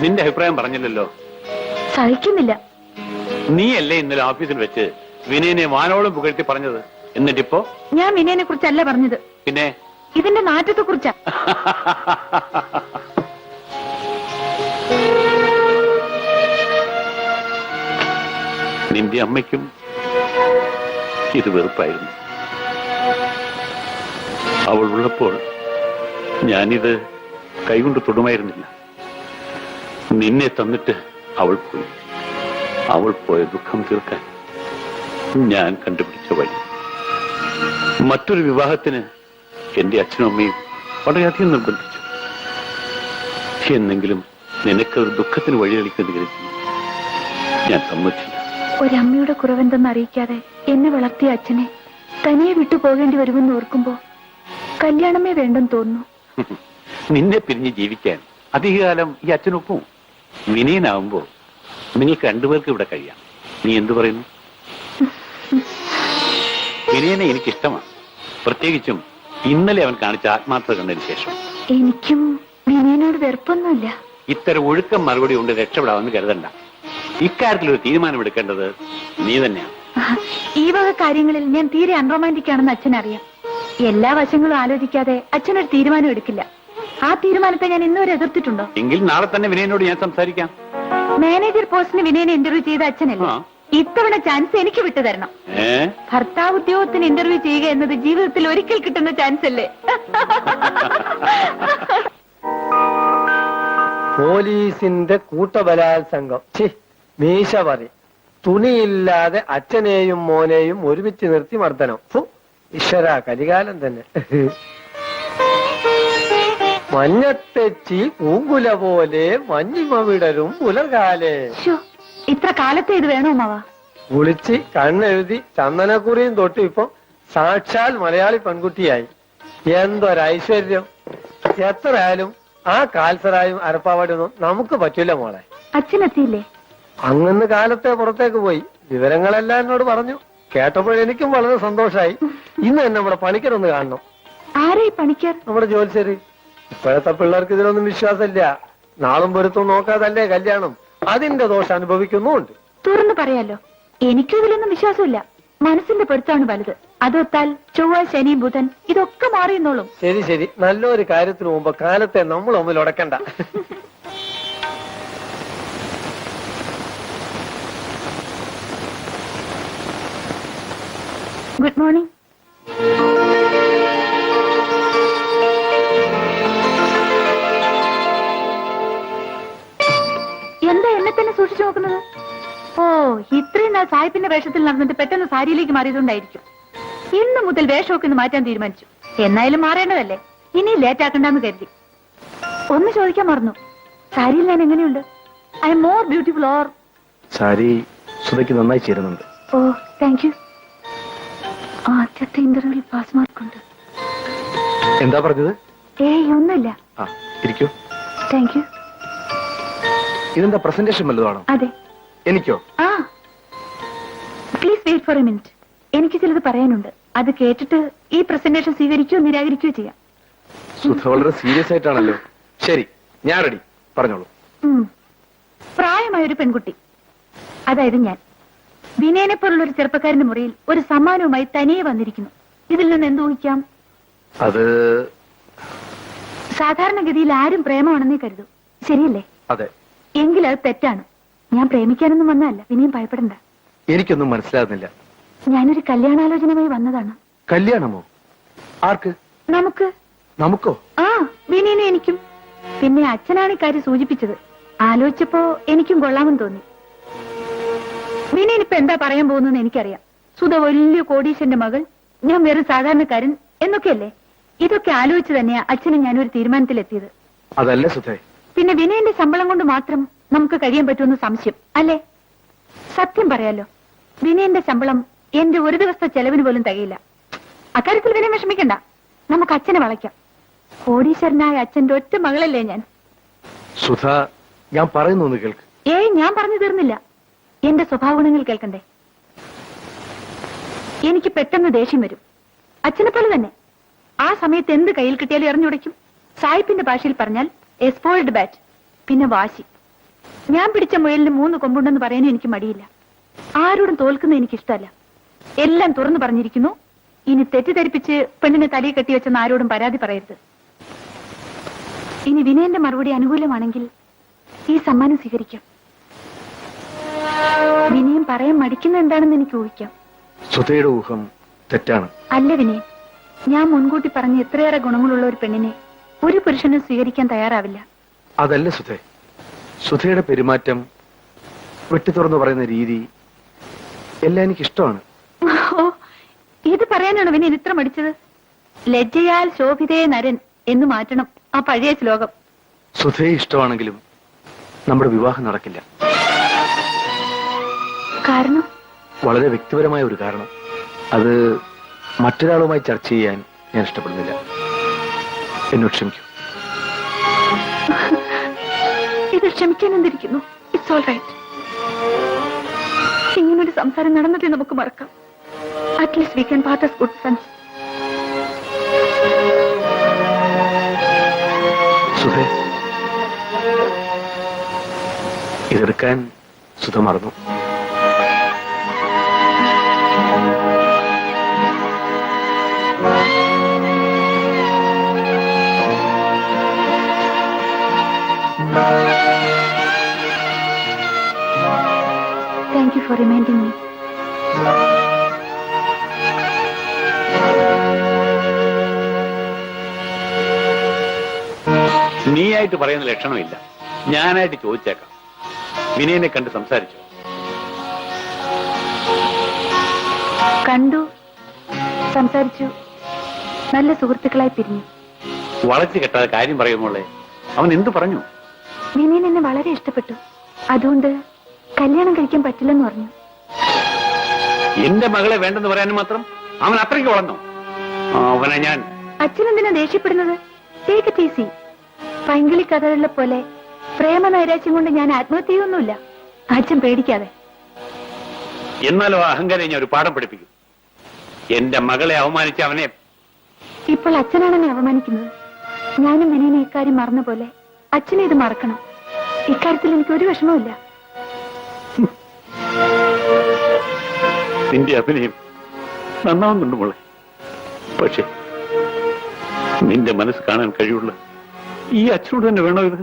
നിന്റെ അഭിപ്രായം പറഞ്ഞില്ലല്ലോ. സഹിക്കുന്നില്ല. നീയല്ലേ ഇന്നലെ ഓഫീസിൽ വെച്ച് വിനയനെ വാനോളം പുകഴ്ത്തി പറഞ്ഞത്? എന്നിട്ടിപ്പോ? ഞാൻ വിനയനെ കുറിച്ചല്ല പറഞ്ഞത്. പിന്നെ? ഇതിന്റെ നാറ്റത്തെ കുറിച്ചാ. നിന്റെ അമ്മയ്ക്കും ഇത് വെറുപ്പായിരുന്നു. അവൾ ഉള്ളപ്പോൾ ഞാനിത് കൈകൊണ്ട് തൊടുമായിരുന്നില്ല. നിന്നെ തന്നിട്ട് അവൾ പോയി. അവൾ പോയ ദുഃഖം തീർക്കാൻ ഞാൻ കണ്ടുപിടിച്ച വഴി. മറ്റൊരു വിവാഹത്തിന് എന്റെ അച്ഛനും അമ്മയും വളരെയധികം നിർബന്ധിച്ചു. എന്നെങ്കിലും നിനക്കൊരു ദുഃഖത്തിന് വഴിതെളിക്കുന്ന കരുതി ഞാൻ സമ്മതിച്ചില്ല. ഒരമ്മയുടെ കുറവെന്തെന്ന് അറിയിക്കാതെ എന്നെ വളർത്തിയ അച്ഛനെ തനിയെ വിട്ടു പോകേണ്ടി വരുമെന്ന് ഓർക്കുമ്പോ കല്യാണമേ വേണ്ടെന്ന് തോന്നുന്നു. നിന്നെ പിരിഞ്ഞ് ജീവിക്കാൻ അധികകാലം ഈ അച്ഛനൊപ്പം. വിനയനാവുമ്പോ നിങ്ങൾക്ക് രണ്ടുപേർക്ക് ഇവിടെ കഴിയാം. നീ എന്തു പറയുന്നു? വിനയനെ എനിക്കിഷ്ടമാണ്. പ്രത്യേകിച്ചും ഇന്നലെ അവൻ കാണിച്ച ആത്മാർത്ഥത കണ്ടതിന് ശേഷം. എനിക്കും വിനയനോട് വെറുപ്പൊന്നുമില്ല. ഇത്തരം ഒഴുക്കം മറുപടി കൊണ്ട് രക്ഷപ്പെടാമെന്ന് കരുതണ്ട. ഇക്കാര്യത്തിൽ ഒരു തീരുമാനമെടുക്കേണ്ടത് നീ തന്നെയാണ്. ഈ വക കാര്യങ്ങളിൽ ഞാൻ തീരെ അൺറൊമാൻറ്റിക് ആണെന്ന് അച്ഛനറിയാം. എല്ലാ വശങ്ങളും ആലോചിക്കാതെ അച്ഛനൊരു തീരുമാനം എടുക്കില്ല. ആ തീരുമാനത്തെ ഞാൻ ഇന്നുവരെ എതിർത്തിട്ടുണ്ടോ? എങ്കിൽ നാളെ തന്നെ വിനയനോട് ഞാൻ സംസാരിക്കാം. മാനേജർ പോസ്റ്റിന് വിനയനെ ഇന്റർവ്യൂ ചെയ്ത അച്ഛനല്ലേ? ഇത്തവണ ചാൻസ് എനിക്ക് വിട്ടു തരണം. ഭർത്താവ് ഉദ്യോഗത്തിന് ഇന്റർവ്യൂ ചെയ്യുക എന്നത് ജീവിതത്തിൽ ഒരിക്കൽ കിട്ടുന്ന ചാൻസ് അല്ലേ? പോലീസിന്റെ കൂട്ടബലാത്സംഗം. മീശ പറയും. തുണിയില്ലാതെ അച്ഛനെയും മോനെയും ഒരുമിച്ച് നിർത്തി മർദ്ദനം. ഈശ്വര, കലികാലം തന്നെ. മഞ്ഞത്തെച്ചി പൂങ്കുല പോലെ മഞ്ഞിമ വിടരും പുലർകാലേ. ഇത്ര കാലത്തെ ഇത് വേണോ മാവാ? കുളിച്ച് കണ്ണെഴുതി ചന്ദനക്കുറിയും തൊട്ട് ഇപ്പൊ സാക്ഷാൽ മലയാളി പെൺകുട്ടിയായി. എന്തൊരൈശ്വര്യം! എത്രയായാലും ആ കാൽസറായും അരപ്പാവാടൊന്നും നമുക്ക് പറ്റില്ല മോളെ. അച്ഛനെത്തിയില്ലേ? അങ്ങന്ന് കാലത്തെ പുറത്തേക്ക് പോയി. വിവരങ്ങളെല്ലാം എന്നോട് പറഞ്ഞു. കേട്ടപ്പോഴെനിക്കും വളരെ സന്തോഷായി. ഇന്ന് തന്നെ നമ്മുടെ പണിക്കരൊന്ന് കാണണം. ആരെ പണിക്കർ? നമ്മുടെ ജോലിശേരി. ഇപ്പോഴത്തെ പിള്ളേർക്ക് ഇതിലൊന്നും വിശ്വാസമില്ല. നാളും പൊരുത്തും നോക്കാതല്ലേ കല്യാണം. അതിന്റെ ദോഷം അനുഭവിക്കുന്നുണ്ട്. തുറന്നു പറയാലോ, എനിക്കും ഇതിലൊന്നും വിശ്വാസമില്ല. മനസ്സിന്റെ പൊരുത്താണ് വലുത്. അതൊത്താൽ ചൊവ്വ, ശനി, ബുധൻ ഇതൊക്കെ മാറിയെന്നോളും. ശരി ശരി, നല്ലൊരു കാര്യത്തിന് മുമ്പ് കാലത്തെ നമ്മൾ തമ്മിൽ ഉടക്കണ്ട. Good morning. എന്താ എന്നെ തന്നെ സൂക്ഷിച്ചു നോക്കുന്നത്? ഓ, ഇത്രയും നാൾ സാഹിബിന്റെ വേഷത്തിൽ നടന്നിട്ട് പെട്ടെന്ന് സാരിയിലേക്ക് മാറിയതുകൊണ്ടായിരിക്കും. ഇന്ന് മുതൽ വേഷമൊക്കെ ഒന്ന് മാറ്റാൻ തീരുമാനിച്ചു. എന്നായാലും മാറേണ്ടതല്ലേ, ഇനി ലേറ്റ് ആക്കണ്ടെന്ന് കരുതി. ഒന്ന് ചോദിക്കാൻ മറന്നു, സാരിയിൽ ഞാൻ എങ്ങനെയുണ്ട്? I am more beautiful or? Sari സുധയ്ക്ക് നന്നായി ചേരുന്നുണ്ട്. ഓ, താങ്ക് യു. ആദ്യത്തെ ഇന്റർവ്യൂവിൽ പാസ് മാർക്കുണ്ട്. എന്താ പറഞ്ഞത്? ഏയ് ഒന്നുമില്ല. ഇരിക്കൂ. Thank you. ഇതെന്താ പ്രസന്റേഷൻ വല്ലതാണോ? അതെ. എനിക്കോ? Please wait for a minute. എനിക്ക് ചിലത് പറയാനുണ്ട്. അത് കേട്ടിട്ട് ഈ പ്രസന്റേഷൻ സ്വീകരിക്കുകയോ നിരാകരിക്കുകയോ ചെയ്യാം. സുധ വളരെ സീരിയസ് ആയിട്ടാണല്ലോ. ശരി, ഞാൻ റെഡി. പറഞ്ഞോളൂ. പ്രായമായ ഒരു പെൺകുട്ടി, അതായത് ഞാൻ, വിനയനെ പോലുള്ള ഒരു ചെറുപ്പക്കാരന്റെ മുറിയിൽ ഒരു സമ്മാനവുമായി തനിയെ വന്നിരിക്കുന്നു. ഇതിൽ നിന്ന് എന്ത് ഊഹിക്കാം? അത് സാധാരണഗതിയിൽ ആരും പ്രേമമാണെന്നേ കരുതൂ, ശരിയല്ലേ? അതെ. എങ്കിൽ അത് തെറ്റാണ്. ഞാൻ പ്രേമിക്കാനൊന്നും വന്നതല്ല, വിനയം ഭയപ്പെടണ്ട. എനിക്കൊന്നും മനസ്സിലാകുന്നില്ല. ഞാനൊരു കല്യാണാലോചനയുമായി വന്നതാണ്. കല്യാണമോ? ആർക്ക്? നമുക്ക്. നമുക്കോ? വിനയനും എനിക്കും. പിന്നെ അച്ഛനാണ് ഇക്കാര്യം സൂചിപ്പിച്ചത്. ആലോചിച്ചപ്പോ എനിക്കും കൊള്ളാമെന്ന് തോന്നി. വിനയൻ ഇപ്പൊ എന്താ പറയാൻ പോകുന്നതെന്ന് എനിക്കറിയാം. സുധ വലിയ കോടീശ്വരന്റെ മകൾ, ഞാൻ വെറും സാധാരണക്കാരൻ എന്നൊക്കെയല്ലേ. ഇതൊക്കെ ആലോചിച്ച് തന്നെയാ അച്ഛനും ഞാനൊരു തീരുമാനത്തിലെത്തിയത്. അതല്ലേ സുധേ? പിന്നെ വിനയന്റെ ശമ്പളം കൊണ്ട് മാത്രം നമുക്ക് കഴിയാൻ പറ്റുമെന്ന് സംശയം അല്ലേ? സത്യം പറയാലോ, വിനയന്റെ ശമ്പളം എന്റെ ഒരു ദിവസത്തെ ചെലവിന് പോലും തികയില്ല. അക്കാര്യത്തിൽ വിനയം വിഷമിക്കണ്ട, നമുക്ക് അച്ഛനെ വളയ്ക്കാം. കോടീശ്വരനായ അച്ഛന്റെ ഒറ്റ മകളല്ലേ ഞാൻ. സുധ, ഞാൻ പറയുന്നു കേൾക്ക്. ഞാൻ പറഞ്ഞു തീർന്നില്ല. എന്റെ സ്വഭാവ ഗുണങ്ങൾ കേൾക്കണ്ടേ? എനിക്ക് പെട്ടെന്ന് ദേഷ്യം വരും, അച്ഛനെ പോലെ തന്നെ. ആ സമയത്ത് എന്ത് കയ്യിൽ കിട്ടിയാലും എറിഞ്ഞുടയ്ക്കും. സായിപ്പിന്റെ ഭാഷയിൽ പറഞ്ഞാൽ എ സ്പോയിൽഡ് ബാറ്റ്. പിന്നെ വാശി. ഞാൻ പിടിച്ച മുയലിന് 3 കൊമ്പുണ്ടെന്ന് പറയാനും എനിക്ക് മടിയില്ല. ആരോടും തോൽക്കുന്ന എനിക്കിഷ്ടമല്ല. എല്ലാം തുറന്നു പറഞ്ഞിരിക്കുന്നു. ഇനി തെറ്റിദ്ധരിപ്പിച്ച് പെണ്ണിനെ തലയിൽ കെട്ടിവെച്ചെന്ന് ആരോടും പരാതി പറയരുത്. ഇനി വിനയന്റെ മറുപടി അനുകൂലമാണെങ്കിൽ ഈ സമ്മാനം സ്വീകരിക്കാം. വിനയം പറയാൻ മടിക്കുന്ന എന്താണെന്ന് എനിക്ക് ഊഹിക്കാം. സുധയുടെ ഊഹം തെറ്റാണ്. അല്ല വിനയൻ, ഞാൻ മുൻകൂട്ടി പറഞ്ഞ എത്രയേറെ ഗുണങ്ങളുള്ള ഒരു പെണ്ണിനെ ഒരു പുരുഷനും സ്വീകരിക്കാൻ തയ്യാറാവില്ല. അതല്ല സുധേ, സുധയുടെ പെരുമാറ്റം, വെട്ടി തുറന്നു പറയുന്ന രീതി എല്ലാം എനിക്ക് ഇഷ്ടമാണ്. ഓ, ഇത് പറയാനാണ് വിനയൻ ഇത്ര മടിച്ചത്? ലജ്ജയാൽ ശോഭിതേ നരൻ എന്ന് മാറ്റണം ആ പഴയ ശ്ലോകം. സുധയെ ഇഷ്ടമാണെങ്കിലും നമ്മുടെ വിവാഹം നടക്കില്ല. കാരണം? വളരെ വ്യക്തിപരമായ ഒരു കാരണം. അത് മറ്റൊരാളുമായി ചർച്ച ചെയ്യാൻ ഞാൻ ഇഷ്ടപ്പെടുന്നില്ല. എന്നോട് ക്ഷമിക്കൂ. ഇത് ക്ഷമിക്കാൻ എന്തിരിക്കുന്നു? It's all right. ഇങ്ങനൊരു സംസാരം നടന്നതേ നമുക്ക് മറക്കാം. At least we can part as good friends. സുധേ, ഇതെടുക്കാൻ സുധ മറന്നു. Thank you for reminding me. നീയായിട്ട് പറയുന്ന ലക്ഷണമില്ല. ഞാനായിട്ട് ചോദിച്ചേക്കാം. വിനയനെ കണ്ട് സംസാരിച്ചു? കണ്ടു, സംസാരിച്ചു, നല്ല സുഹൃത്തുക്കളായി പിരിഞ്ഞു. വളച്ചു കെട്ടാതെ കാര്യം പറയുമ്പോളെ അവൻ എന്തു പറഞ്ഞു? വിനയൻ എന്നെ വളരെ ഇഷ്ടപ്പെട്ടു. അതുകൊണ്ട് കല്യാണം കഴിക്കാൻ പറ്റില്ലെന്ന് പറഞ്ഞു. എന്റെ മകളെ വേണ്ടെന്ന് പറയാനും മാത്രം അവൻ അത്രയ്ക്ക് വളർന്നു. അവനെ ഞാൻ... അച്ഛനെന്തിനാ ദേഷ്യപ്പെടുന്നത്? Take it easy. പൈങ്കിളി കഥകളിലെ പോലെ പ്രേമ നൈരാശ്യം കൊണ്ട് ഞാൻ ആത്മഹത്യ ചെയ്യൊന്നുമില്ല. അച്ഛൻ പേടിക്കാതെ. എന്നാലും ആ അഹങ്കാരം ഞാൻ ഒരു പാഠം പഠിപ്പിക്കും. എന്റെ മകളെ അവമാനിച്ച അവനെ... ഇപ്പോൾ അച്ഛനാണ് എന്നെ അവമാനിക്കുന്നത്. ഞാനും വിനയനെ ഇക്കാര്യം മറന്ന പോലെ അച്ഛനെ ഇത് മറക്കണം. ഇക്കാര്യത്തിൽ എനിക്ക് ഒരു വിഷമവുമില്ല. നിന്റെ അഭിനയം നന്നാവുന്നുണ്ട് മോളെ. പക്ഷെ നിന്റെ മനസ്സ് കാണാൻ കഴിയുള്ള ഈ അച്ഛനോട് തന്നെ വേണോ ഇത്?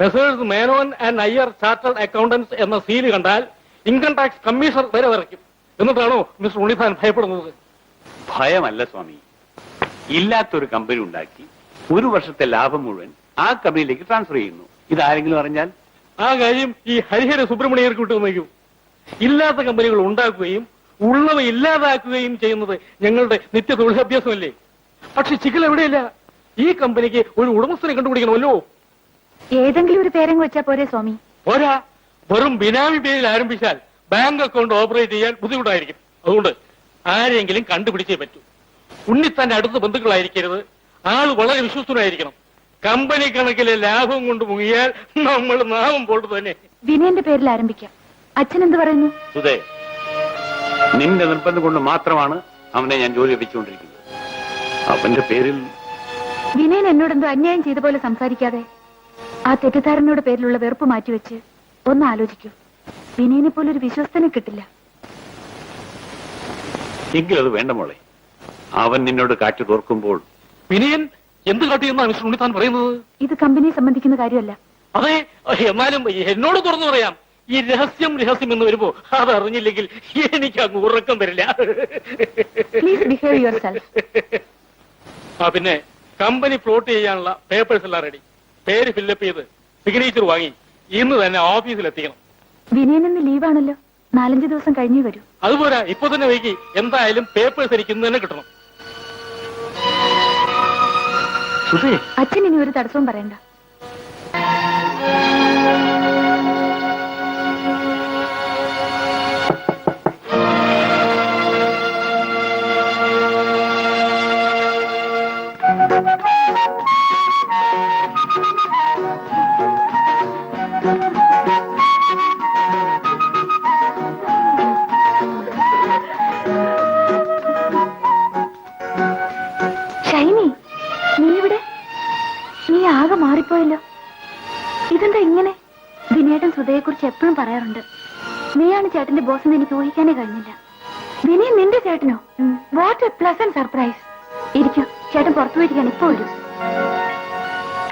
Messrs Menon and Iyer chartered accountants എന്ന സീല് കണ്ടാൽ ഇൻകം ടാക്സ് കമ്മീഷണർ വരെ വരയ്ക്കും. എന്നിട്ടാണോ മിസ്റ്റർ ഉണ്ണിത്താൻ ഭയപ്പെടുന്നത്? ഭയമല്ല സ്വാമി. ഇല്ലാത്തൊരു കമ്പനി ഉണ്ടാക്കി 1 വർഷത്തെ ലാഭം മുഴുവൻ ആ കമ്പനിയിലേക്ക് ട്രാൻസ്ഫർ ചെയ്യുന്നു. ഇതാരെങ്കിലും അറിഞ്ഞാൽ? ആ കാര്യം ഈ ഹരിഹര സുബ്രഹ്മണ്യർക്ക് വിട്ടുവന്നേക്കും. ഇല്ലാത്ത കമ്പനികൾ ഉണ്ടാക്കുകയും ഉള്ളവ ഇല്ലാതാക്കുകയും ചെയ്യുന്നത് ഞങ്ങളുടെ നിത്യ തൊഴിലഭ്യാസമല്ലേ? പക്ഷെ ചിക്കൽ എവിടെയില്ല. ഈ കമ്പനിക്ക് ഒരു ഉടമസ്ഥനെ കണ്ടുപിടിക്കണമല്ലോ. ഏതെങ്കിലും ഒരു പേരങ്ങ് വെച്ചാ പോരെ സ്വാമി? പോരാ, വെറും ബിനാമി പേരിൽ ആരംഭിച്ചാൽ ബാങ്ക് അക്കൗണ്ട് ഓപ്പറേറ്റ് ചെയ്യാൻ ബുദ്ധിമുട്ടായിരിക്കും. അതുകൊണ്ട് ആരെങ്കിലും കണ്ടുപിടിച്ചേ പറ്റൂ. ഉണ്ണിത്താന്റെ അടുത്ത ബന്ധുക്കളായിരിക്കരുത്. ആള് വളരെ വിശ്വസ്തനായിരിക്കണം. കമ്പനി കണക്കിലെ ലാഭം കൊണ്ട് മുങ്ങിയാൽ നമ്മൾ നാമം പോട്ട് തന്നെ. വിനയന്റെ പേരിൽ ആരംഭിക്കാം. അച്ഛൻ എന്ത് പറയുന്നു? സുധേ, നിന്റെ നിർബന്ധം കൊണ്ട് മാത്രമാണ് അവനെ ഞാൻ ജോലി ലഭിച്ചുകൊണ്ടിരിക്കുന്നത്. അവന്റെ പേരിൽ... വിനയൻ എന്നോടെന്തോ അന്യായം ചെയ്ത പോലെ സംസാരിക്കാതെ ആ തെറ്റിദ്ധാരണയുടെ പേരിലുള്ള വെറുപ്പ് മാറ്റിവെച്ച് ഒന്ന് ആലോചിക്കൂ. വിനയനെ പോലെ ഒരു വിശ്വസ്തനെ കിട്ടില്ല. എങ്കിലും അത് വേണ്ട മോളെ. അവൻ നിന്നോട് കാറ്റ് തോർക്കുമ്പോൾ... വിനയൻ എന്ത് കാട്ടിയെന്നാണ് മിസ്റ്റർ ഉണ്ണിത്താൻ പറയുന്നത്? ഇത് കമ്പനിയെ സംബന്ധിക്കുന്ന കാര്യമല്ല. അതെ, എന്നാലും എന്നോട് തുറന്നു പറയാം. ഈ രഹസ്യം എന്ന് വരുമ്പോ അതറിഞ്ഞില്ലെങ്കിൽ എനിക്ക് അങ്ങ് ഉറക്കം വരില്ല. Please behave your self. പിന്നെ കമ്പനി ഫ്ലോട്ട് ചെയ്യാനുള്ള പേപ്പേഴ്സ് എല്ലാം റെഡി. പേര് ഫില്ലപ്പ് ചെയ്ത് സിഗ്നേച്ചർ വാങ്ങി ഇന്ന് തന്നെ ഓഫീസിൽ എത്തിക്കണം. വിനയൻ ഇന്ന് ലീവാണല്ലോ. 4-5 ദിവസം കഴിഞ്ഞേ വരൂ. അതുപോരാ, ഇപ്പൊ തന്നെ വൈകി. എന്തായാലും പേപ്പേഴ്സ് എനിക്ക് ഇന്ന് തന്നെ കിട്ടണം. അച്ഛൻ ഇനി ഒരു തടസ്സവും പറയണ്ട. ചേട്ടൻ സുധയെ കുറിച്ച് എപ്പോഴും പറയാറുണ്ട്. നീയാണ് ചേട്ടന്റെ ബോസ് എന്ന് എനിക്ക് ഊഹിക്കാനേ കഴിഞ്ഞില്ല. വിനി നിന്റെ ചേട്ടനോ? What a pleasant surprise. ഇരിക്കും, ചേട്ടൻ പുറത്തു പോയിരിക്കാണ്, ഇപ്പൊ വരും.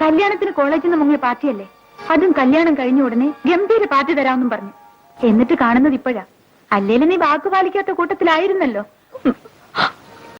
കല്യാണത്തിന് കോളേജിൽ നിന്ന് മുങ്ങിയ പാർട്ടിയല്ലേ, അതും കല്യാണം കഴിഞ്ഞ ഉടനെ ഗംഭീര പാർട്ടി തരാമെന്നും പറഞ്ഞു. എന്നിട്ട് കാണുന്നത് ഇപ്പോഴാ. അല്ലേലും നീ വാക്ക് പാലിക്കാത്ത കൂട്ടത്തിലായിരുന്നല്ലോ.